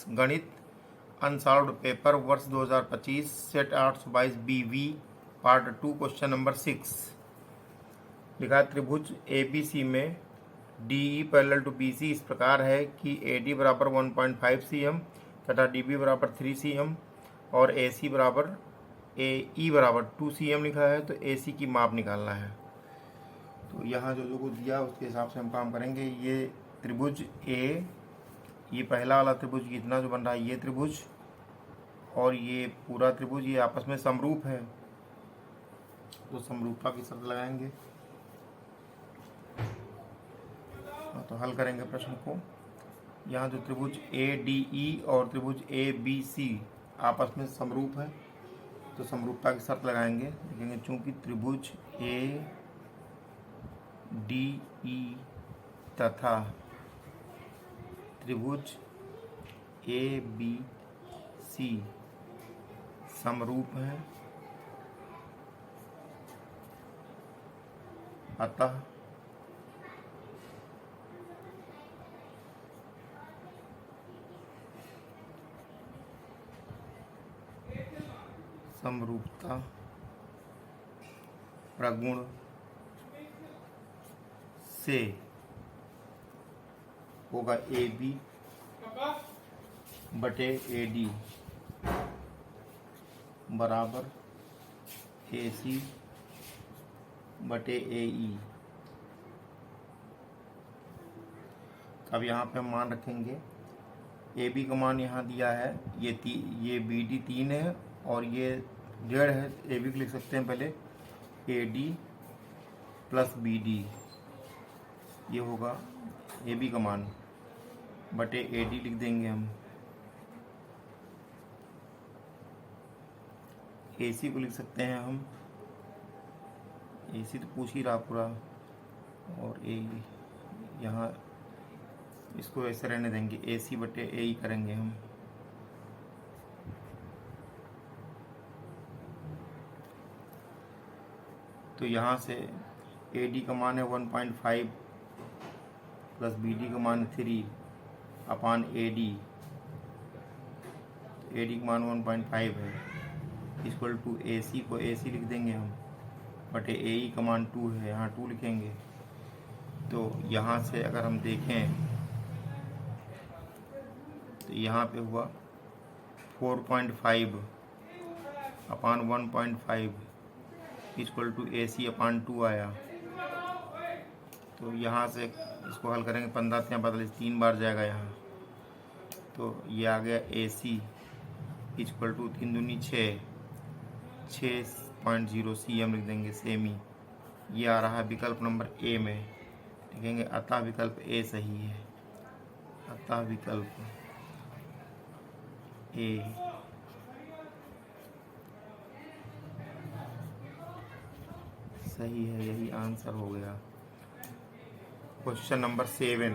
गणित unsolved paper वर्ष 2025 set 822 BV part 2 question number 6। लिखा त्रिभुज ABC में DE पैरेलल टू BC इस प्रकार है कि AD बराबर 1.5 cm तथा DB बराबर 3 cm और AC बराबर AE बराबर 2 cm लिखा है। तो AC की माप निकालना है। तो यहाँ जो कुछ दिया उसके हिसाब से हम काम करेंगे। ये त्रिभुज A, ये पहला वाला त्रिभुज इतना जो बन रहा है ये त्रिभुज, और ये पूरा त्रिभुज ये आपस में समरूप है। तो समरूपता की शर्त लगाएंगे। तो हल करेंगे प्रश्न को। यहाँ जो त्रिभुज ADE और त्रिभुज ABC आपस में समरूप है, तो समरूपता की शर्त लगाएंगे। देखेंगे चूंकि त्रिभुज ADE तथा त्रिभुज ABC समरूप है, अतः समरूपता प्रगुण से होगा AB बटे AD बराबर AC बटे AE। अब यहाँ पे हम मान रखेंगे AB का मान यहाँ दिया है, ये BD 3 है और ये 1.5 है। AB को लिख सकते हैं पहले AD प्लस BD, ये होगा AB का मान बटे AD लिख देंगे हम। AC को लिख सकते हैं हम, AC तो पूछ ही रहा पूरा, और AE यहाँ इसको ऐसे रहने देंगे, AC बटे AE करेंगे हम। तो यहाँ से AD का मान है 1.5 प्लस BD का मान 3 अपान AD। तो AD का मान 1.5 है, इक्वल टू AC को AC लिख देंगे हम बटे AE का मान 2 है, यहाँ 2 लिखेंगे। तो यहाँ से अगर हम देखें तो यहाँ पे हुआ 4.5 अपान 1.5 इक्वल टू AC अपान 2 आया। तो यहाँ से इसको हल करेंगे, 15 से बदल 3 बार जाएगा यहाँ। तो ये आ गया AC इक्वल टू 3 दूनी 6.0 cm लिख देंगे सेमी। ये आ रहा है विकल्प नंबर A में। लिखेंगे अतः विकल्प A सही है, अतः विकल्प A सही है, यही आंसर हो गया। क्वेश्चन नंबर 7,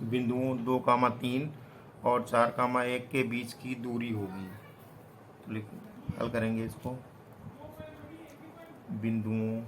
बिंदुओं 2,3 और 4,1 के बीच की दूरी होगी। तो हल करेंगे इसको। बिंदुओं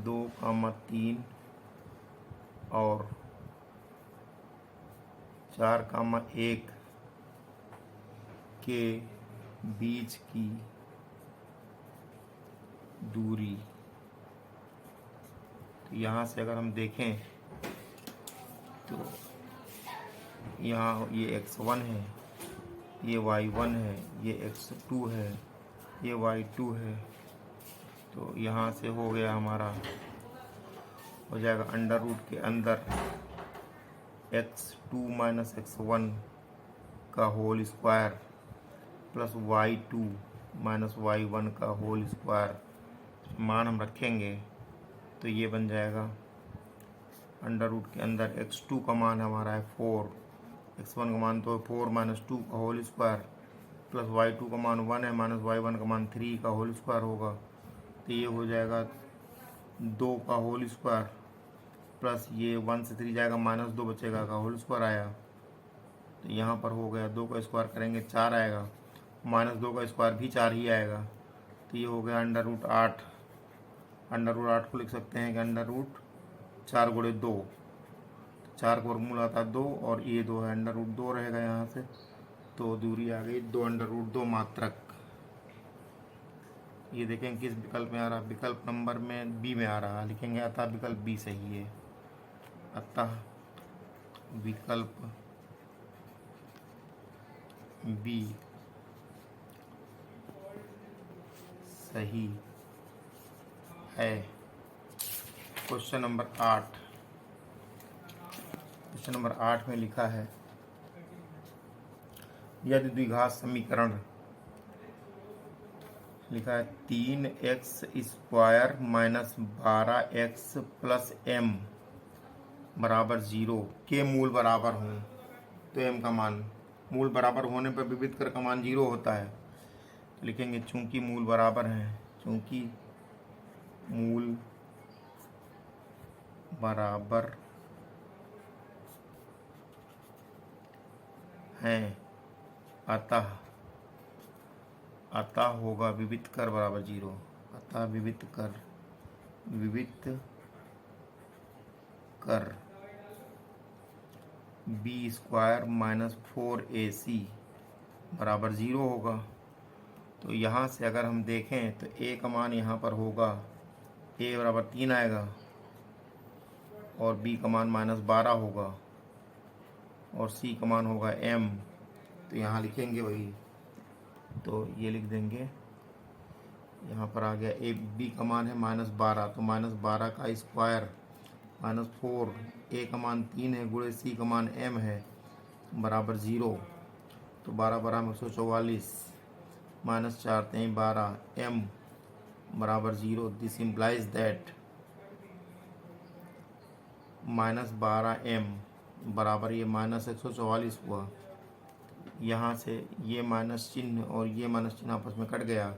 2,3 और 4,1 के बीच की दूरी। तो यहाँ से अगर हम देखें तो यहाँ ये x1 है, ये y1 है, ये x2 है, ये y2 है। तो यहाँ से हो गया हमारा, हो जाएगा अंडर रूट के अंदर x2 माइनस x1 का whole square plus y2 minus y1 का होल स्क्वायर। मान हम रखेंगे तो ये बन जाएगा अंडर रूट के अंदर x2 का मान हमारा है 4, x1 का मान तो 4 माइनस 2 का होल स्क्वायर प्लस y2 का मान 1 है माइनस y1 का मान 3 का होल स्क्वायर होगा। तो ये हो जाएगा 2 का होल स्क्वायर प्लस ये 1 से 3 जाएगा माइनस 2 बचेगा का होल स्क्वायर आया। तो यहाँ पर हो गया 2 का स्क्वायर करेंगे 4 आएगा, माइनस 2 का स्क्वायर भी 4 ही आएगा। तो ये हो गया अंडर रूट 8। अंडर रूट 8 को लिख सकते हैं कि अंडर रूट 4 गुणे 2, 4 का वर्गमूल आता है 2 और ये 2 है, अंडर रूट 2 रहेगा यहाँ से, तो दूरी आ गई 2 अंडर रूट 2 मात्रक। ये देखें किस विकल्प में आ रहा है, विकल्प नंबर में बी में आ रहा है, लिखेंगे अतः विकल्प बी सही है। अतः विकल्प बी सही है। क्वेश्चन नंबर 8, क्वेश्चन नंबर 8 में लिखा है यदि द्विघात समीकरण लिखा है 3x² minus 12x plus m बराबर 0 के मूल बराबर हों, तो m का मान मूल बराबर होने पर विविध कर का मान 0 होता है, तो लिखेंगे चूंकि मूल बराबर हैं, चूंकि मूल बराबर हैं अतः होगा विविध कर बराबर 0, अतः विविध कर b² माइनस 4ac बराबर 0 होगा। तो यहाँ से अगर हम देखें तो a का मान यहाँ पर होगा, a बराबर 3 आएगा और b का मान -12 होगा और c का मान होगा m, तो यहाँ लिखेंगे वही, तो ये लिख देंगे, यहाँ पर आ गया ए बी का मान है -12, तो -12 का स्क्वायर -4, ए का मान 3 है गुणे सी का मान m है बराबर 0, तो 12 12 में 144 -4 3 12 m बराबर 0। दिस इम्प्लाइज दैट -12m बराबर ये -144 हुआ, यहाँ से ये माइनस चिन्ह और ये माइनस चिन्ह आपस में कट गया,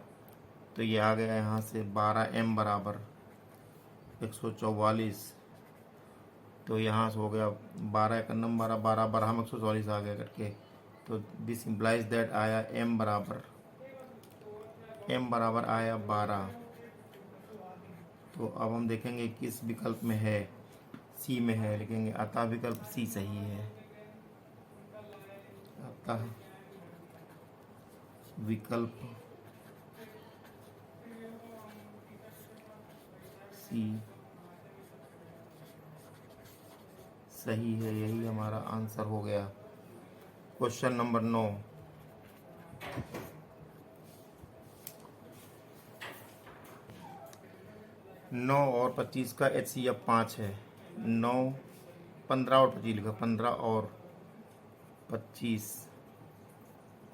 तो ये आ गया यहाँ से 12m बराबर 144, तो यहाँ से हो गया 12 1 12 12 12 में 144 आ गया करके, तो दिस इम्प्लाइज दैट आया m बराबर आया 12। तो अब हम देखेंगे किस विकल्प में है, सी में है, लिखेंगे अतः विकल्प सी सही है। अतः विकल्प सी सही है, यही हमारा आंसर हो गया। क्वेश्चन नंबर 9, 9 और 25 का HCF 5 है, 9 15 और 25 लिखा, 15 और 25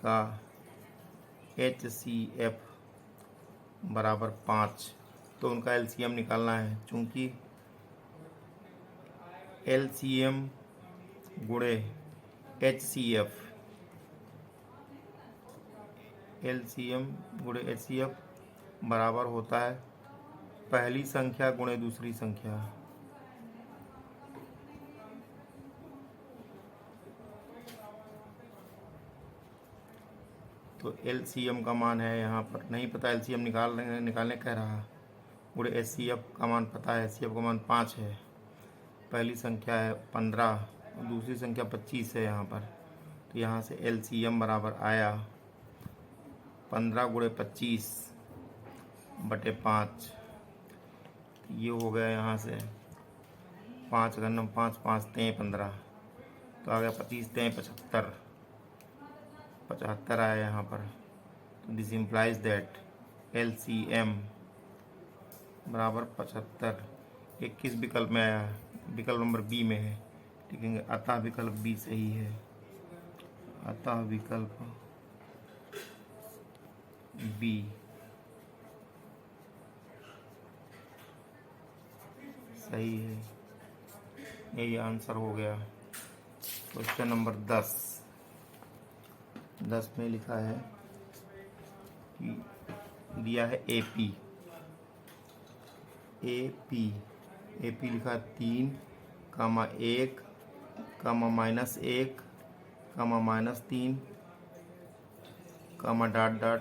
का HCF बराबर 5, तो उनका LCM निकालना है। चूंकि LCM गुणे HCF, LCM गुणे HCF बराबर होता है पहली संख्या गुणे दूसरी संख्या, तो LCM का मान है यहाँ पर नहीं पता, LCM निकालने कह रहा, गुणे HCF का मान पता है, HCF का मान 5 है, पहली संख्या है 15 और दूसरी संख्या 25 है यहाँ पर, तो यहाँ से LCM बराबर आया 15 गुणे 25 बटे 5, ये हो गया यहाँ से 5 घन 5 5 3 15, तो आ गया 25 3 75 आया यहाँ पर। तो दिस इम्प्लाइज दैट LCM बराबर 75। ये किस विकल्प में आया है, विकल्प नंबर बी में है, लिखेंगे अतः विकल्प बी सही है। अतः विकल्प बी सही है, यही आंसर हो गया। क्वेश्चन नंबर 10 में लिखा है कि दिया है AP लिखा 3, -1, -1, -3, डॉट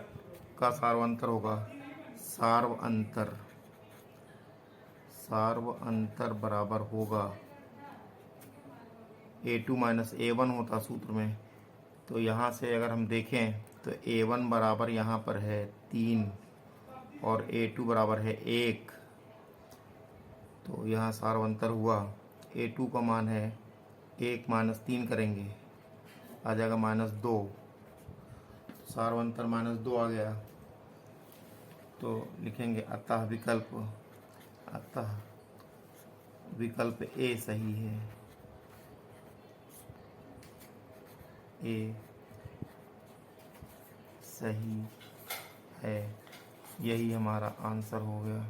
का सार्वंतर होगा, सार्व अंतर बराबर होगा A2 माइनस A1 होता सूत्र में। तो यहाँ से अगर हम देखें तो A1 बराबर यहाँ पर है 3 और A2 बराबर है 1। तो यहाँ सार्व अंतर हुआ, A2 का मान है 1 माइनस 3 करेंगे आ जाएगा -2। सार्व अंतर -2 आ गया। तो लिखेंगे अतः विकल्प ए सही है। ए सही है, यही हमारा आंसर हो गया।